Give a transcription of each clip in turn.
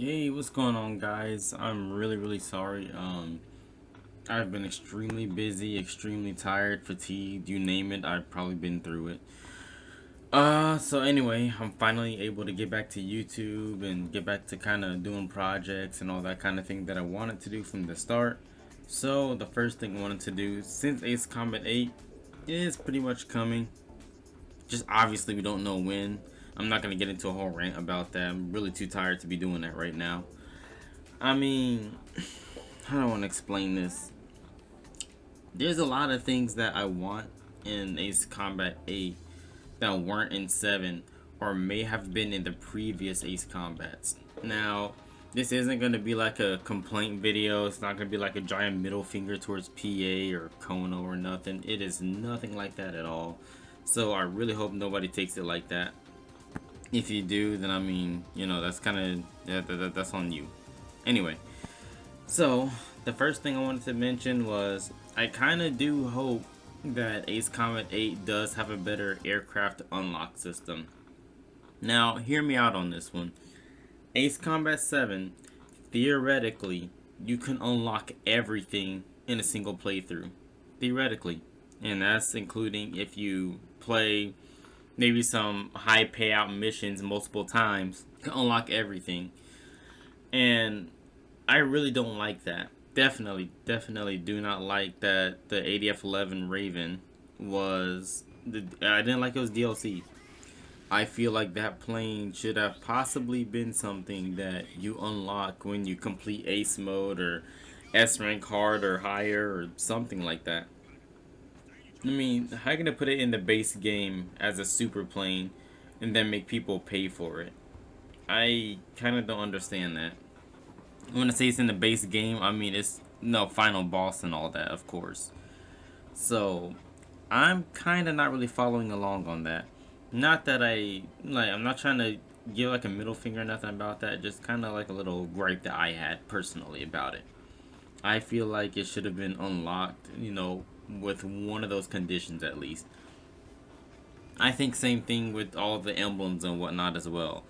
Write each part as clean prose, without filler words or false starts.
Hey, what's going on, guys? I'm really sorry. I've been extremely busy, extremely tired, fatigued, you name it, I've probably been through it. So anyway, I'm finally able to get back to YouTube and get back to kind of doing projects and all that kind of thing that I wanted to do from the start. So the first thing I wanted to do, since Ace Combat 8 is pretty much coming, just obviously we don't know when. I'm not gonna get into a whole rant about that. I'm really too tired to be doing that right now. I mean, I don't want to explain this. There's a lot of things that I want in Ace Combat 8 that weren't in 7 or may have been in the previous Ace Combats. Now, this isn't going to be like a complaint video. It's not going to be like a giant middle finger towards PA or Kono or nothing. It is nothing like that at all. So I really hope nobody takes it like that. If you do, then I mean, that's kind of, that's on you. Anyway, so the first thing I wanted to mention was I kind of do hope that Ace Combat 8 does have a better aircraft unlock system. Now, hear me out on this one. Ace Combat 7, theoretically, you can unlock everything in a single playthrough. Theoretically. And that's including if you play maybe some high payout missions multiple times, you can unlock everything. And I really don't like that. Definitely do not like that the ADF-11 Raven was... I didn't like it was DLC. I feel like that plane should have possibly been something that you unlock when you complete Ace mode or S rank hard or higher or something like that. I mean, how are you gonna put it in the base game as a super plane and then make people pay for it? I kind of don't understand that. When I say it's in the base game, I mean it's no final boss and all that, of course. So I'm kind of not really following along on that. Not that I'm not trying to give like a middle finger or nothing about that. Just kind of like a little gripe that I had personally about it. I feel like it should have been unlocked, with one of those conditions at least. I think same thing with all the emblems and whatnot as well.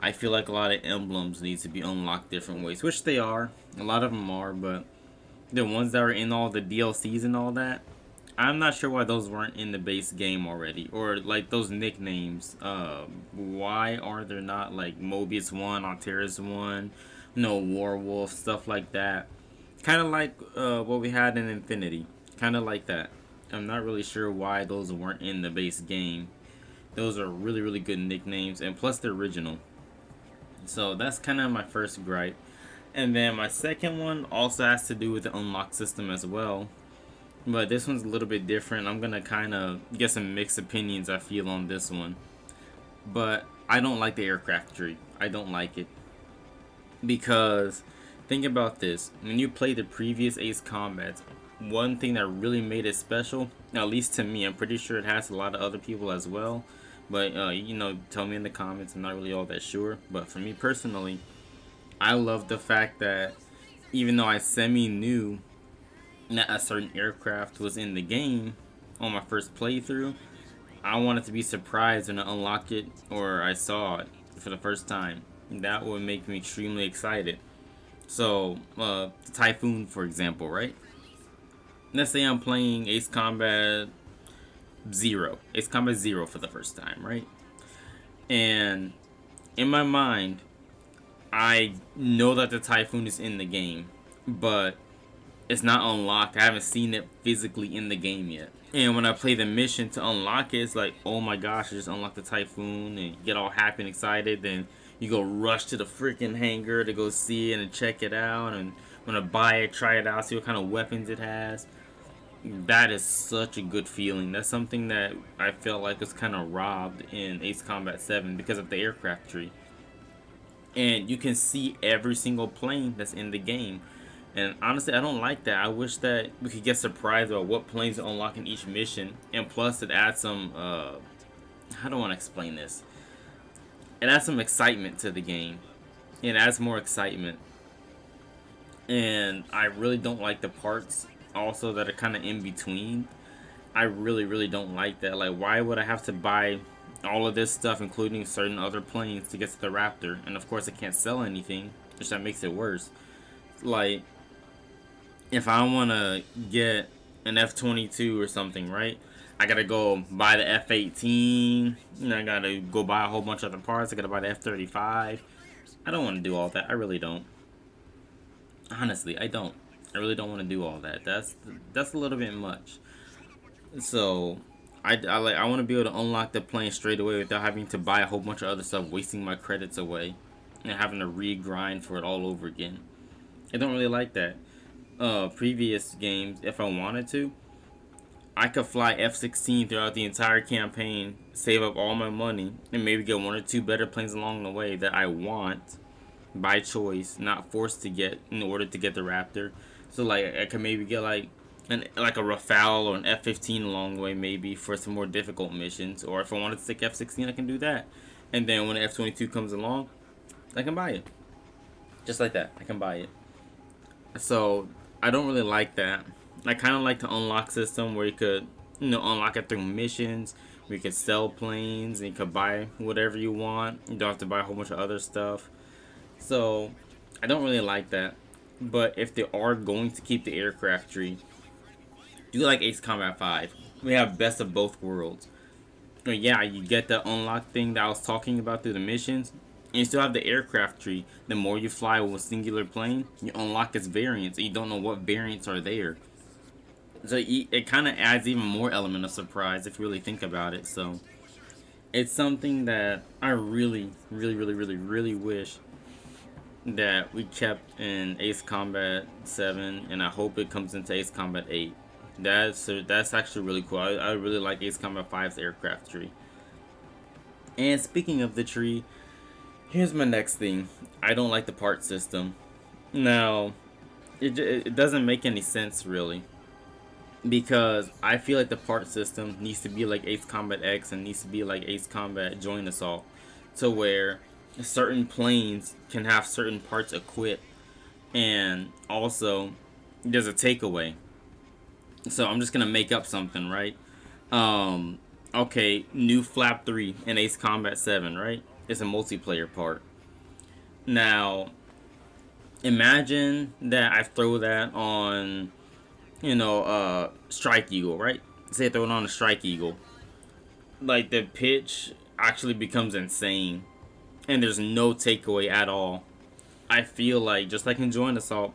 I feel like a lot of emblems need to be unlocked different ways, which they are. A lot of them are, but the ones that are in all the DLCs and all that, I'm not sure why those weren't in the base game already. Or like those nicknames. Why are there not like Mobius 1, Alteris 1, Warwolf, stuff like that? Kind of like what we had in Infinity. Kind of like that. I'm not really sure why those weren't in the base game. Those are really good nicknames, and plus they're original. So that's kind of my first gripe. And then my second one also has to do with the unlock system as well. But this one's a little bit different. I'm going to kind of get some mixed opinions I feel on this one. But I don't like the aircraft tree. I don't like it. Because think about this. When you play the previous Ace Combats, one thing that really made it special, at least to me, I'm pretty sure it has a lot of other people as well. But, tell me in the comments. I'm not really all that sure. But for me personally, I love the fact that even though I semi-knew that a certain aircraft was in the game on my first playthrough, I wanted to be surprised when I unlocked it or I saw it for the first time. That would make me extremely excited. So, the Typhoon, for example, right? Let's say I'm playing Ace Combat 0. Ace Combat 0 for the first time, right? And in my mind, I know that the Typhoon is in the game, but it's not unlocked. I haven't seen it physically in the game yet. And when I play the mission to unlock it, it's like, oh my gosh, I just unlocked the Typhoon, and you get all happy and excited. Then you go rush to the freaking hangar to go see it and check it out, and want to buy it, try it out, see what kind of weapons it has. That is such a good feeling. That's something that I felt like was kind of robbed in Ace Combat 7 because of the aircraft tree. And you can see every single plane that's in the game. And honestly, I don't like that. I wish that we could get surprised about what planes are unlocking each mission. And plus, it adds some, how do I want to explain this? It adds some excitement to the game. It adds more excitement. And I really don't like the parts also that are kind of in between. I really don't like that. Like, why would I have to buy all of this stuff, including certain other planes, to get to the Raptor? And of course, I can't sell anything which that makes it worse. Like, if I want to get an F-22 or something, right? I gotta go buy the F-18. I gotta go buy a whole bunch of other parts. I gotta buy the F-35. I don't want to do all that. I really don't. Honestly, I don't. I really don't want to do all that. That's a little bit much. So, I want to be able to unlock the plane straight away without having to buy a whole bunch of other stuff, wasting my credits away, and having to re-grind for it all over again. I don't really like that. Previous games, if I wanted to, I could fly F-16 throughout the entire campaign, save up all my money, and maybe get one or two better planes along the way that I want by choice, not forced to get in order to get the Raptor. So like I could maybe get like a Rafale or an F-15 along the way, maybe for some more difficult missions. Or if I wanted to take F-16, I can do that. And then when the F-22 comes along, I can buy it. Just like that, I can buy it. So I don't really like that. I kind of like the unlock system where you could, unlock it through missions. Where you could sell planes and you could buy whatever you want. You don't have to buy a whole bunch of other stuff. So I don't really like that. But if they are going to keep the aircraft tree, do like Ace Combat 5. We have best of both worlds. Yeah, you get the unlock thing that I was talking about through the missions. And you still have the aircraft tree. The more you fly with a singular plane, you unlock its variants. And you don't know what variants are there. So it kind of adds even more element of surprise if you really think about it. So it's something that I really, really, really, really, really wish that we kept in Ace Combat 7, and I hope it comes into Ace Combat 8. That's actually really cool. I really like Ace Combat 5's aircraft tree. And speaking of the tree, here's my next thing. I don't like the part system. Now, it doesn't make any sense really, because I feel like the part system needs to be like Ace Combat X and needs to be like Ace Combat Joint Assault, to where certain planes can have certain parts equipped, and also there's a takeaway. So I'm just gonna make up something, right? Okay, new Flap 3 in Ace Combat 7, right? It's a multiplayer part. Now, imagine that I throw that on, Strike Eagle, right? Say I throw it on a Strike Eagle. Like, the pitch actually becomes insane, and there's no takeaway at all. I feel like, just like in Joint Assault,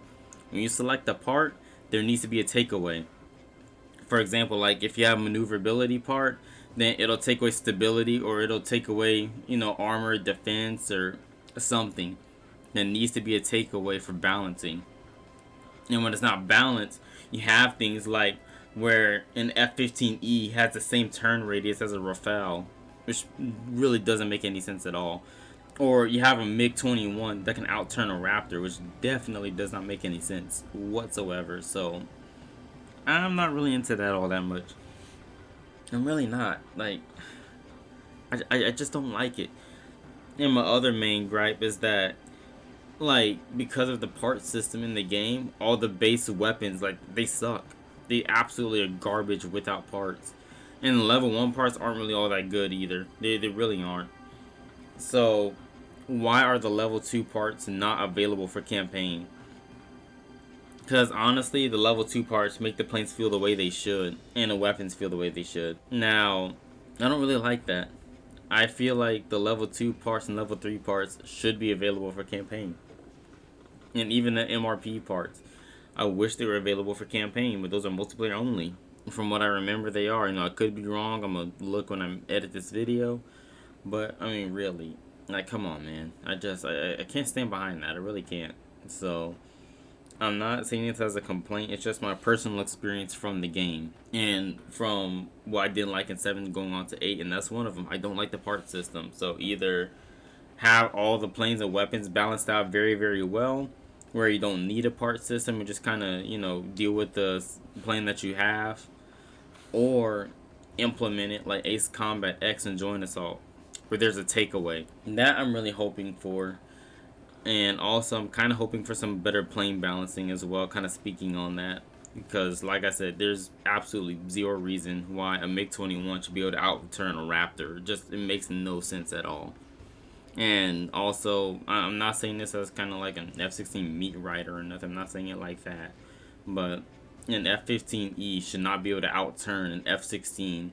when you select a part, there needs to be a takeaway. For example, like if you have a maneuverability part, then it'll take away stability, or it'll take away, armor, defense, or something. There needs to be a takeaway for balancing. And when it's not balanced, you have things like where an F-15E has the same turn radius as a Rafale, which really doesn't make any sense at all. Or you have a MiG-21 that can outturn a Raptor, which definitely does not make any sense whatsoever. So I'm not really into that all that much. I'm really not. Like, I just don't like it. And my other main gripe is that, like, because of the part system in the game, all the base weapons, like, they suck. They absolutely are garbage without parts. And level 1 parts aren't really all that good either. They really aren't. So, why are the level 2 parts not available for campaign? Because honestly, the level 2 parts make the planes feel the way they should, and the weapons feel the way they should. Now, I don't really like that. I feel like the level 2 parts and level 3 parts should be available for campaign. And even the MRP parts. I wish they were available for campaign, but those are multiplayer only. From what I remember, they are. I could be wrong. I'm going to look when I edit this video. But, I mean, really. Like, come on, man. I can't stand behind that. I really can't. So, I'm not saying this as a complaint. It's just my personal experience from the game. And from what I didn't like in 7 going on to 8. And that's one of them. I don't like the part system. So, either have all the planes and weapons balanced out very, very well, where you don't need a part system and just kind of, deal with the plane that you have, or implement it like Ace Combat X and Joint Assault, where there's a takeaway. That I'm really hoping for. And also I'm kind of hoping for some better plane balancing as well, kind of speaking on that. Because like I said, there's absolutely zero reason why a MiG-21 should be able to outturn a Raptor. It makes no sense at all. And also, I'm not saying this as kind of like an F-16 meat rider or nothing. I'm not saying it like that. But an F-15E should not be able to outurn an F-16.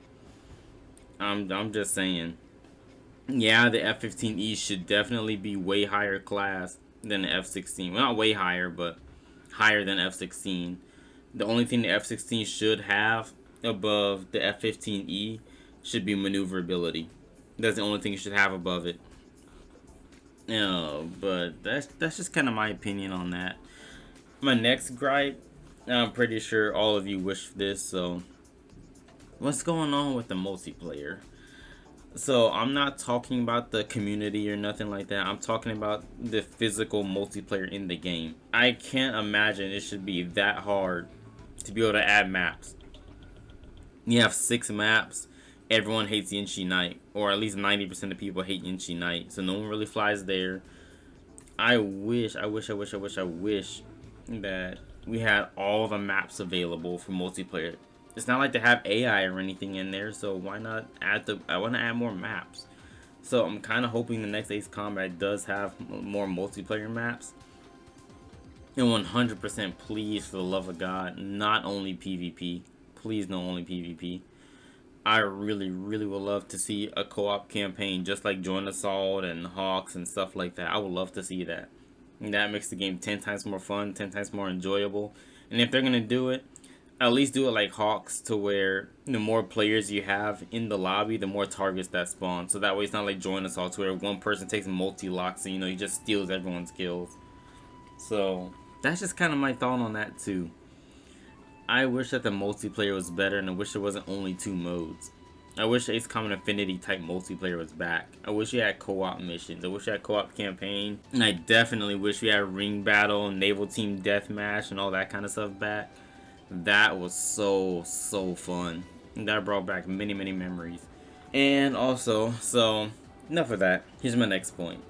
I'm just saying. Yeah, the F-15E should definitely be way higher class than the F-16. Well, not way higher, but higher than F-16. The only thing the F-16 should have above the F-15E should be maneuverability. That's the only thing it should have above it. But that's just kind of my opinion on that. My next gripe, I'm pretty sure all of you wish for this. So, what's going on with the multiplayer? So, I'm not talking about the community or nothing like that. I'm talking about the physical multiplayer in the game. I can't imagine it should be that hard to be able to add maps. You have 6 maps. Everyone hates Yinshi Night, or at least 90% of people hate Yinshi Night, so no one really flies there. I wish that we had all the maps available for multiplayer. It's not like they have AI or anything in there, so why not add I want to add more maps. So I'm kind of hoping the next Ace Combat does have more multiplayer maps. And 100% please, for the love of God, not only PvP. Please, no only PvP. I really would love to see a co-op campaign just like Join Assault and HAWX and stuff like that. I would love to see that. And that makes the game 10 times more fun, 10 times more enjoyable. And if they're going to do it, at least do it like HAWX, to where the more players you have in the lobby, the more targets that spawn. So that way it's not like Join Assault, where one person takes multi-locks and, he just steals everyone's kills. So that's just kind of my thought on that too. I wish that the multiplayer was better, and I wish there wasn't only 2 modes. I wish Ace Common Affinity type multiplayer was back. I wish you had co-op missions. I wish you had co-op campaign. And I definitely wish we had Ring Battle, Naval Team Deathmatch, and all that kind of stuff back. That was so fun. That brought back many memories. And also, so enough of that. Here's my next point.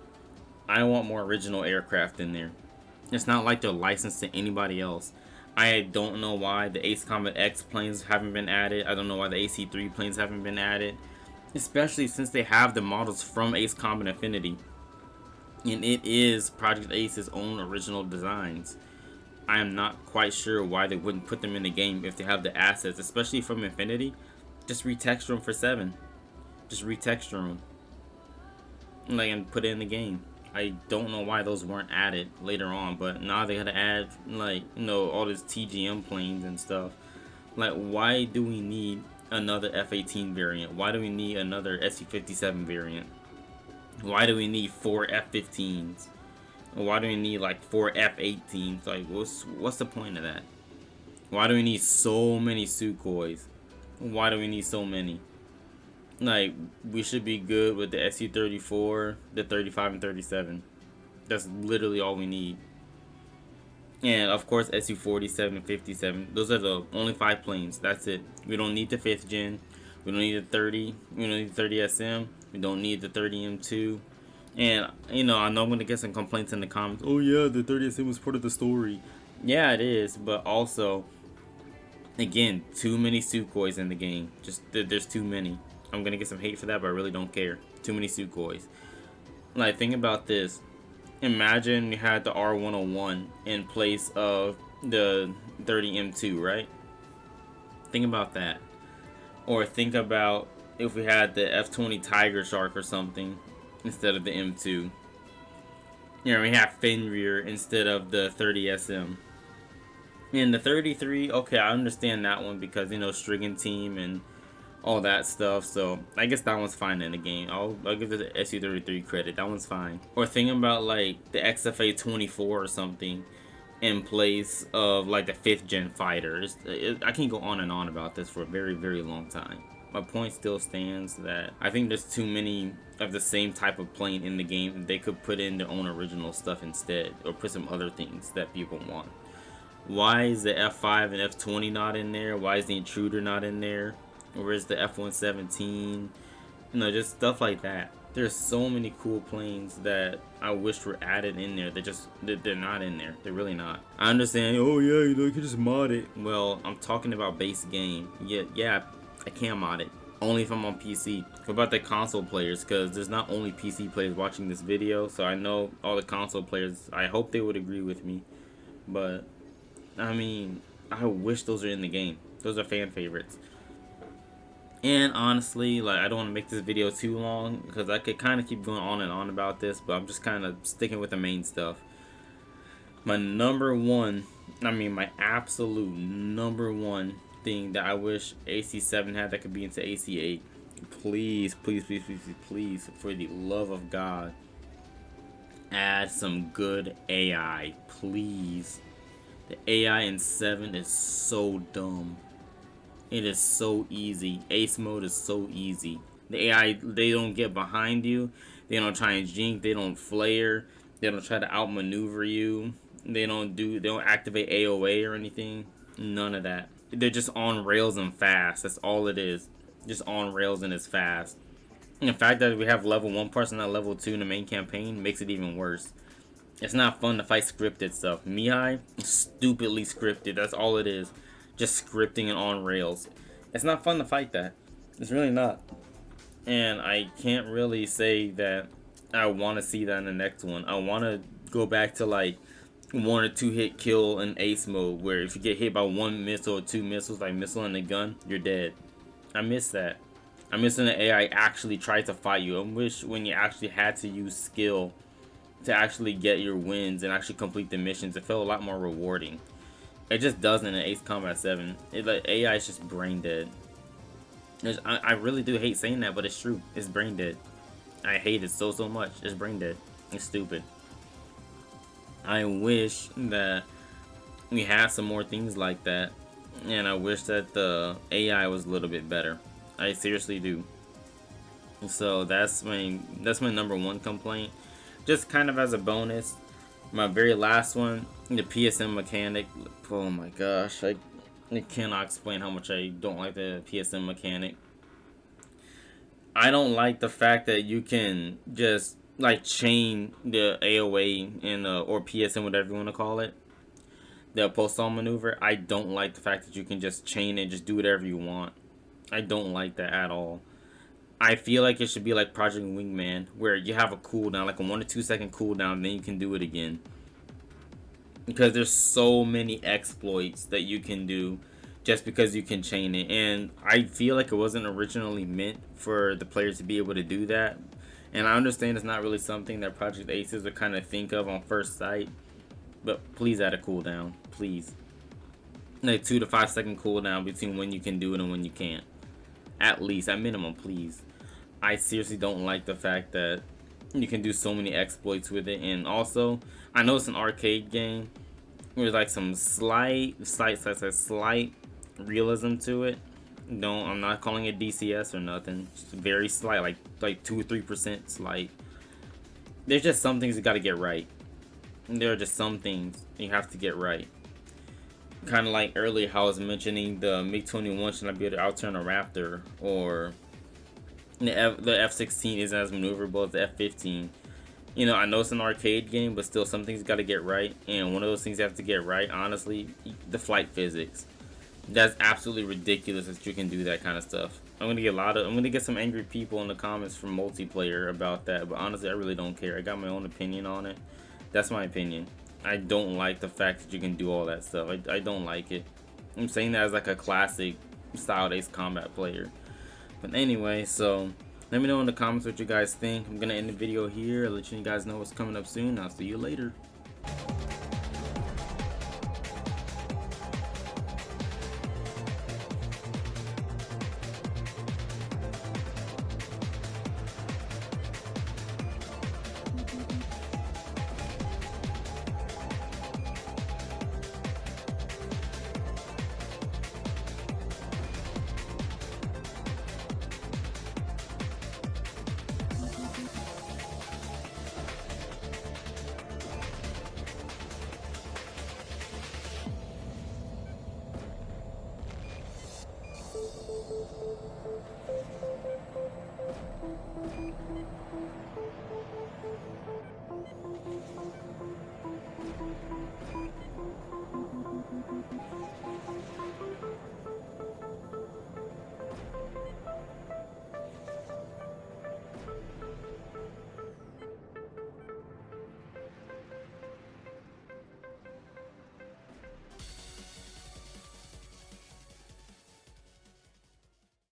I want more original aircraft in there. It's not like they're licensed to anybody else. I don't know why the Ace Combat X planes haven't been added. I don't know why the AC3 planes haven't been added. Especially since they have the models from Ace Combat Infinity. And it is Project Ace's own original designs. I am not quite sure why they wouldn't put them in the game if they have the assets, especially from Infinity. Just retexture them for 7. Just retexture them. And put it in the game. I don't know why those weren't added later on, but now they gotta add all these TGM planes and stuff. Why do we need another F-18 variant? Why do we need another SU-57 variant? Why do we need 4 F-15s? Why do we need 4 F-18s? What's the point of that? Why do we need so many Sukhois? Why do we need so many? We should be good with the SU-34, the 35, and 37. That's literally all we need. And of course, SU-47 and 57. Those are the only 5 planes. That's it. We don't need the 5th gen. We don't need the 30. We don't need the 30 SM. We don't need the 30 M2. And, I know I'm going to get some complaints in the comments. Oh yeah, the 30 SM was part of the story. Yeah, it is. But also, again, too many Sukhois in the game. There's too many. I'm gonna get some hate for that, but I really don't care. Too many Sukhois. Think about this. Imagine you had the R101 in place of the 30 M2, right? Think about that. Or think about if we had the F-20 Tiger Shark or something instead of the M2. We have Fenrir instead of the 30 SM. And the 33, okay, I understand that one because, Strigan Team and all that stuff, so I guess that one's fine in the game. I'll give the SU-33 credit. That one's fine. Or think about the XFA-24 or something in place of the 5th gen fighters. I can go on and on about this for a very long time. My point still stands that I think there's too many of the same type of plane in the game. They could put in their own original stuff instead, or put some other things that people want. Why is the F5 and F20 not in there? Why is the Intruder not in there? Where's the F-117? Just stuff like that. There's so many cool planes that I wish were added in there. They're not in there. They're really not. I understand, oh yeah, you can just mod it. Well, I'm talking about base game. Yeah, I can mod it. Only if I'm on PC. What about the console players? Because there's not only PC players watching this video, so I know all the console players, I hope they would agree with me. But, I mean, I wish those are in the game. Those are fan favorites. And honestly, like, I don't want to make this video too long, because I could kind of keep going on and on about this, but I'm just kind of sticking with the main stuff. My number one, my absolute number one thing that I wish AC7 had that could be into AC8. Please, please, please, please, please, please, for the love of God, add some good AI, please. The AI in 7 is so dumb. It is so easy. Ace mode is so easy. The AI, they don't get behind you. They don't try and jink. They don't flare. They don't try to outmaneuver you. They don't activate AOA or anything. None of that. They're just on rails and fast. That's all it is. Just on rails and it's fast. And the fact that we have level 1 parts and not level 2 in the main campaign makes it even worse. It's not fun to fight scripted stuff. Mihai, stupidly scripted. That's all it is. Just scripting and on rails. It's not fun to fight that. It's really not. And I can't really say that I want to see that in the next one. I want to go back to like 1 or 2 hit kill in ace mode, where if you get hit by 1 missile or 2 missiles, like missile and a gun, you're dead. I miss that. I miss when the AI actually tried to fight you. I wish when you actually had to use skill to actually get your wins and actually complete the missions, it felt a lot more rewarding. It just doesn't in Ace Combat 7. Like, AI is just brain dead. I really do hate saying that, but it's true. It's brain dead. I hate it so much. It's brain dead. It's stupid. I wish that we had some more things like that, and I wish that the AI was a little bit better. I seriously do. So that's my number one complaint. Just kind of as a bonus, my very last one, the PSM mechanic. Oh my gosh, I cannot explain how much I don't like the PSM mechanic. I don't like the fact that you can just like chain the AOA and or PSM, whatever you want to call it, the post-on maneuver. I don't like the fact that you can just chain it, just do whatever you want. I don't like that at all. I feel like it should be like Project Wingman, where you have a cooldown, like a 1 to 2 second cooldown, then you can do it again. Because there's so many exploits that you can do just because you can chain it. And I feel like it wasn't originally meant for the players to be able to do that. And I understand it's not really something that Project Aces would kind of think of on first sight. But please add a cooldown. Please. Like 2 to 5 second cooldown between when you can do it and when you can't. At least, at minimum, please. I seriously don't like the fact that you can do so many exploits with it. And also, I know it's an arcade game. There's like some slight realism to it. No, I'm not calling it DCS or nothing. Just very slight, like 2 or 3% slight. There's just some things you gotta get right. There are just some things you have to get right. Kind of like earlier how I was mentioning the MiG-21 should not be able to outturn a Raptor, or the F-16 isn't as maneuverable as the F-15. You know, I know it's an arcade game, but still some things got to get right. And one of those things you have to get right, honestly, the flight physics. That's absolutely ridiculous that you can do that kind of stuff. I'm gonna get some angry people in the comments from multiplayer about that, but honestly, I really don't care. I got my own opinion on it. That's my opinion. I don't like the fact that you can do all that stuff. I don't like it. I'm saying that as like a classic style Ace Combat player. But anyway, so let me know in the comments what you guys think. I'm gonna end the video here. I'll let you guys know what's coming up soon. I'll see you later.